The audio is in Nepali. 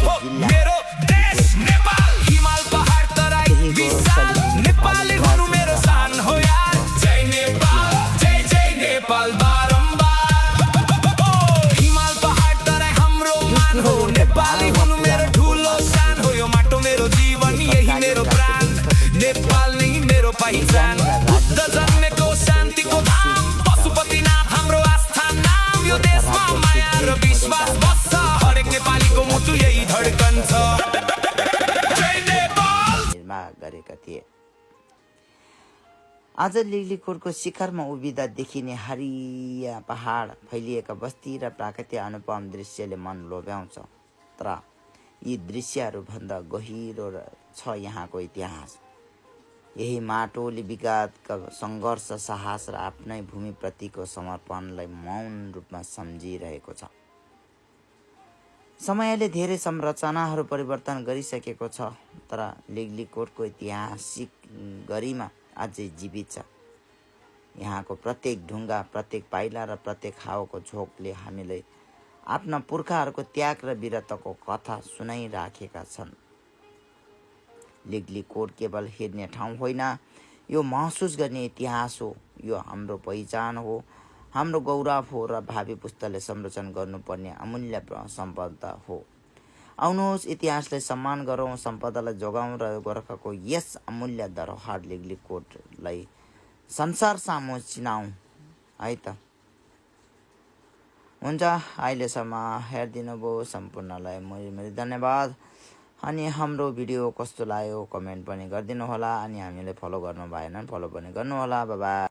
जिल्ला मेरो देश नेपाल हिमाल पहाड तराई विशाल नेपाली हुनु मेरो शान हो यार जय नेपाल जय नेपाल बारम्बार हिमाल पहाड तराई हाम्रो मान हो नेपाली हुनु मेरो ठुलो शान हो यो माटो मेरो जीवन यही मेरो प्राण नेपाल नै मेरो पहिचान बुद्ध जन्मेको शान्तिको धाम पशुपतिनाथ हाम्रो आस्था नाम यो देशमा माया र विश्वास बस्छ हरेक नेपालीको मुटु यही धड्कन छ जय नेपाल निर्माण गरेका थिए। आज लिगलिकोटको शिखरमा उभिँदा देखिने हरिया पहाड फैलिएका बस्ती र प्राकृतिक अनुपम दृश्यले मन लोभ्याउँछ। तर यी दृश्यहरूभन्दा गहिरो छ यहाँको इतिहास। यही माटोले विगतका सङ्घर्ष साहस र आफ्नै भूमिप्रतिको समर्पणलाई मौन रूपमा सम्झिरहेको छ। समयले धेरै संरचनाहरू परिवर्तन गरिसकेको छ तर लिगलिकोटको ऐतिहासिक गरिमा अझै जीवित छ। यहाँको प्रत्येक ढुङ्गा प्रत्येक पाइला र प्रत्येक हावाको झोकले हामीलाई आफ्ना पुर्खाहरूको त्याग र वीरताको कथा सुनाइराखेका छन्। लिगलिकोट केवल हेर्ने ठाउँ होइन यो महसुस गर्ने इतिहास हो। यो हाम्रो पहिचान हो हाम्रो गौरव हो र भावी पुस्ताले संरक्षण गर्नुपर्ने अमूल्य सम्पदा हो। आउनुहोस् इतिहासलाई सम्मान गरौँ सम्पदालाई जोगाउँ र गोर्खाको यस अमूल्य धरोहर लिगलिकोटलाई संसार सामु चिनाउँ है त। हुन्छ अहिलेसम्म हेरिदिनु भयो सम्पूर्णलाई मेरो धन्यवाद। अनि हाम्रो भिडियो कस्तो लाग्यो कमेन्ट पनि गरिदिनु होला अनि हामीलाई फलो गर्नु भएन फलो पनि गर्नु होला। Bye bye.